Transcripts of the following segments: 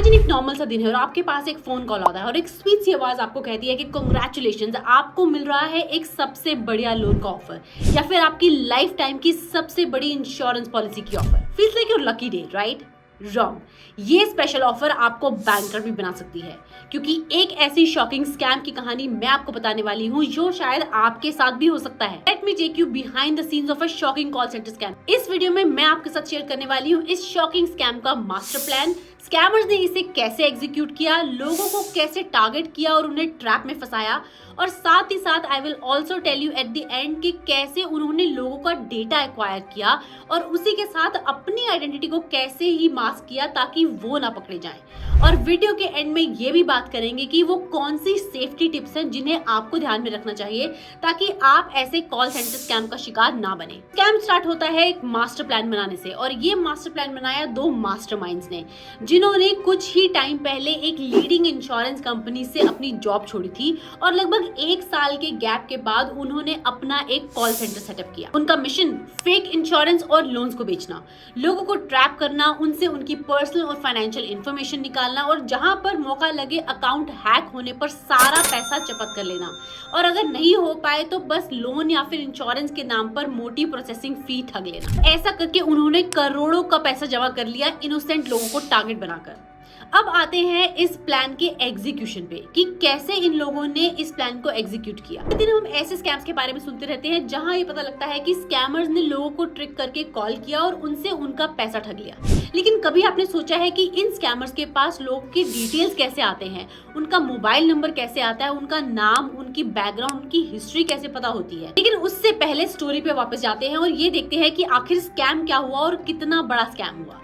Imagine एक normal सा दिन है और आपके पास एक फोन कॉल आता है और एक स्वीट सी आवाज आपको कहती है कि कांग्रेचुलेशंस, आपको मिल रहा है एक सबसे बढ़िया लोन का ऑफर या फिर आपकी लाइफ टाइम की सबसे बड़ी इंश्योरेंस पॉलिसी की offer. Feels like your lucky day, right? Wrong. ये स्पेशल ऑफर आपको बैंकर भी बना सकती है, क्योंकि एक ऐसी शॉकिंग स्कैम की कहानी मैं आपको बताने वाली हूँ जो शायद आपके साथ भी हो सकता है। Let me take you behind the scenes of a shocking call centre scam. इस वीडियो में मैं आपके साथ शेयर करने वाली हूँ इस शॉकिंग स्कैम का मास्टर प्लान, स्कैमर्स ने इसे कैसे एग्जीक्यूट किया, लोगों को कैसे टारगेट किया और उन्हें ट्रैप में फंसाया, और साथ ही साथ I will also tell you at the end कि कैसे उन्होंने लोगों का डेटा एक्वायर किया और उसी के साथ अपनी आइडेंटिटी को कैसे ही मास्क किया ताकि वो ना पकड़े जाएं। और वीडियो के एंड में ये भी बात करेंगे कि वो कौन सी सेफ्टी टिप्स हैं जिन्हें आपको ध्यान में रखना चाहिए ताकि आप ऐसे कॉल सेंटर स्कैम का शिकार ना बने। स्कैम स्टार्ट होता है एक मास्टर प्लान बनाने से, और ये मास्टर प्लान बनाया दो मास्टरमाइंड्स ने, जिन्होंने कुछ ही टाइम पहले एक लीडिंग इंश्योरेंस कंपनी से अपनी जॉब छोड़ी थी और लगभग एक साल के गैप के बाद उन्होंने अपना एक कॉल सेंटर सेटअप किया। उनका मिशन फेक इंश्योरेंस और लोन्स को बेचना, लोगों को ट्रैप करना, उनसे उनकी पर्सनल और फाइनेंशियल इंफॉर्मेशन निकालना और जहां पर मौका लगे अकाउंट हैक होने पर सारा पैसा चपत कर लेना, और अगर नहीं हो पाए तो बस लोन या फिर इंश्योरेंस के नाम पर मोटी प्रोसेसिंग फी ठग लेना। ऐसा करके उन्होंने करोड़ों का पैसा जमा कर लिया इनोसेंट लोगों को टारगेट बनाकर। अब आते हैं इस प्लान के एग्जीक्यूशन पे कि कैसे इन लोगों ने इस प्लान को एग्जीक्यूट किया। दिन हम ऐसे स्कैम्स के बारे में सुनते रहते हैं जहां ये पता लगता है कि स्कैमर्स ने लोगों को ट्रिक करके कॉल किया और उनसे उनका पैसा ठग लिया। लेकिन कभी आपने सोचा है कि इन स्कैमर्स के पास लोगों के डिटेल्स कैसे आते हैं, उनका मोबाइल नंबर कैसे आता है, उनका नाम, उनकी बैकग्राउंड, उनकी हिस्ट्री कैसे पता होती है? लेकिन उससे पहले स्टोरी पे वापस जाते हैं और ये देखते हैं कि आखिर स्कैम क्या हुआ और कितना बड़ा स्कैम हुआ।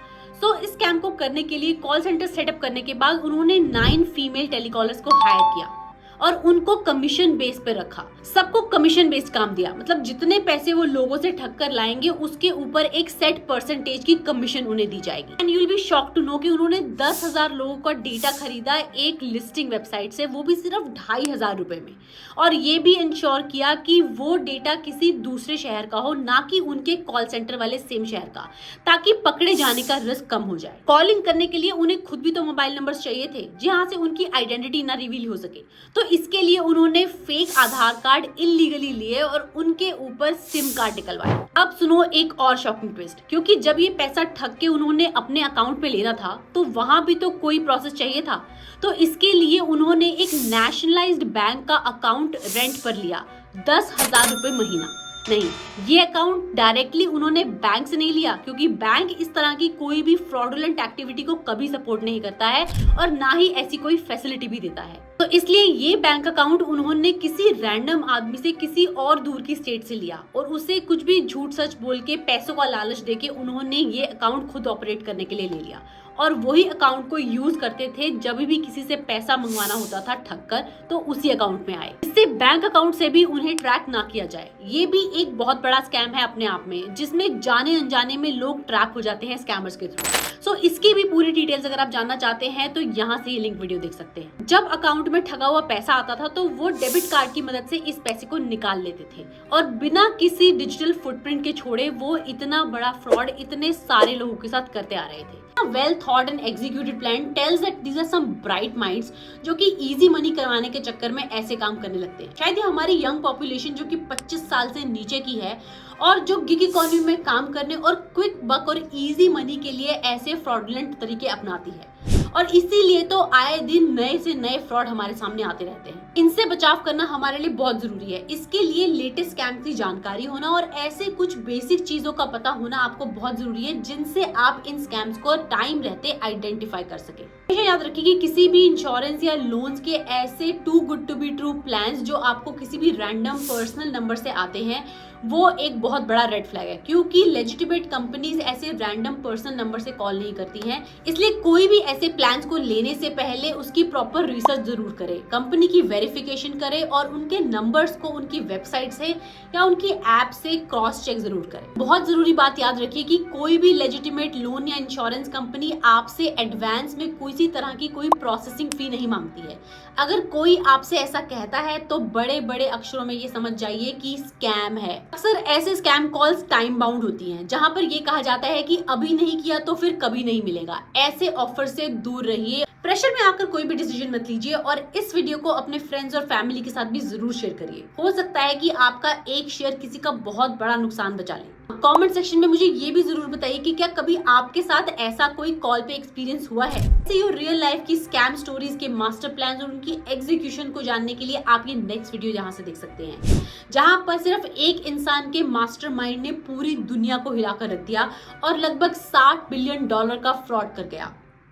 इस स्कैम को करने के लिए कॉल सेंटर सेटअप करने के बाद उन्होंने 9 फीमेल टेलीकॉलर्स को हायर किया और उनको कमीशन बेस पे रखा। सबको कमीशन बेस्ड काम दिया, मतलब जितने पैसे वो लोगों से ठग कर लाएंगे उसके ऊपर एक सेट परसेंटेज की कमीशन उन्हें दी जाएगी। And you will be shocked to know कि उन्होंने 10,000 लोगों का डेटा खरीदा एक लिस्टिंग वेबसाइट से, वो भी सिर्फ 2,500 रुपए में, और ये भी इंश्योर किया कि वो डेटा किसी दूसरे शहर का हो, ना कि उनके कॉल सेंटर वाले सेम शहर का, ताकि पकड़े जाने का रिस्क कम हो जाए। कॉलिंग करने के लिए उन्हें खुद भी तो मोबाइल नंबर चाहिए थे जहां से उनकी आइडेंटिटी ना रिवील हो सके, तो इसके लिए उन्होंने फेक आधार कार्ड इल्लीगली लिए और उनके ऊपर सिम कार्ड निकलवाए। अब सुनो एक और शॉकिंग ट्विस्ट, क्योंकि जब ये पैसा ठग के उन्होंने अपने अकाउंट में लेना था तो वहां भी तो कोई प्रोसेस चाहिए था, तो इसके लिए उन्होंने एक नेशनलाइज्ड बैंक का अकाउंट रेंट पर लिया, 10,000 रुपए महीना। नहीं, ये अकाउंट डायरेक्टली उन्होंने बैंक से नहीं लिया, क्योंकि बैंक इस तरह की कोई भी फ्रॉडुलेंट एक्टिविटी को कभी सपोर्ट नहीं करता है और ना ही ऐसी कोई फैसिलिटी भी देता है। तो इसलिए ये बैंक अकाउंट उन्होंने किसी रैंडम आदमी से किसी और दूर की स्टेट से लिया और उसे कुछ भी झूठ सच बोल के पैसों का लालच देके उन्होंने ये अकाउंट खुद ऑपरेट करने के लिए ले लिया, और वही अकाउंट को यूज करते थे जब भी किसी से पैसा मंगवाना होता था ठग कर, तो उसी अकाउंट में आए, इससे बैंक अकाउंट से भी उन्हें ट्रैक ना किया जाए। ये भी एक बहुत बड़ा स्कैम है अपने आप में, जिसमें जाने अनजाने में लोग ट्रैप हो जाते हैं स्कैमर्स के थ्रू। इसकी भी पूरी डिटेल्स अगर आप जानना चाहते हैं तो यहाँ से ये लिंक वीडियो देख सकते हैं। जब अकाउंट में ठगा हुआ पैसा आता था तो वो डेबिट कार्ड की मदद से इस पैसे को निकाल लेते थे और बिना किसी डिजिटल फुटप्रिंट के छोड़े वो इतना बड़ा फ्रॉड इतने सारे लोगों के साथ करते आ रहे थे। Well thought and executed plan tells that these are some bright minds जो कि इजी मनी करवाने के चक्कर में ऐसे काम करने लगते हैं। शायद ये हमारी यंग पॉपुलेशन जो कि 25 साल से नीचे की है और जो गिग इकोनॉमी में काम करने और क्विक बक और इजी मनी के लिए ऐसे फ्रॉडुलेंट तरीके अपनाती है, और इसीलिए तो आए दिन नए से नए फ्रॉड हमारे सामने आते रहते हैं। इनसे बचाव करना हमारे लिए बहुत जरूरी है। इसके लिए लेटेस्ट स्कैम की जानकारी होना और ऐसे कुछ बेसिक चीजों का पता होना आपको बहुत जरूरी है, जिनसे आप इन स्कैम्स को टाइम रहते आइडेंटिफाई कर सके। हमेशा याद रखिए कि किसी भी इंश्योरेंस या लोन्स के ऐसे too good to be true plans जो आपको किसी भी रैंडम पर्सनल नंबर से आते हैं, वो एक बहुत बड़ा रेड फ्लैग है, क्योंकि लेजिटिमेट कंपनीज ऐसे रैंडम पर्सनल नंबर से कॉल नहीं करती हैं। इसलिए कोई भी ऐसे प्लान्स को लेने से पहले उसकी प्रॉपर रिसर्च जरूर करें, कंपनी की वेरीफाई वेरिफिकेशन करें और उनके नंबर्स को उनकी वेबसाइट से या उनकी ऐप से क्रॉस चेक जरूर करें। बहुत जरूरी बात याद रखिए कि कोई भी लेजिटिमेट लोन या इंश्योरेंस कंपनी आपसे एडवांस में किसी तरह की कोई प्रोसेसिंग फी नहीं मांगती है। अगर कोई आपसे ऐसा कहता है तो बड़े बड़े अक्षरों में ये समझ जाइए कि स्कैम है। अक्सर ऐसे स्कैम कॉल्स टाइम बाउंड होती हैं, जहां पर ये कहा जाता है कि अभी नहीं किया तो फिर कभी नहीं मिलेगा। ऐसे ऑफर से दूर रहिए। प्रेशर में आकर कोई भी डिसीजन मत लीजिए और इस वीडियो को अपने फ्रेंड्स और फैमिली के साथ भी जरूर शेयर करिए। हो सकता है कि आपका एक शेयर किसी का बहुत बड़ा नुकसान बचा ले। कमेंट सेक्शन में मुझे ये भी जरूर बताइए कि क्या कभी आपके साथ ऐसा कोई कॉल पे एक्सपीरियंस हुआ है। ये रियल लाइफ की स्कैम स्टोरीज के मास्टर प्लान्स और उनकी एग्जीक्यूशन को जानने के लिए आप ये नेक्स्ट वीडियो यहाँ से देख सकते हैं, जहां पर सिर्फ एक इंसान के मास्टरमाइंड ने पूरी दुनिया को हिलाकर रख दिया और लगभग $60 बिलियन का फ्रॉड कर गया।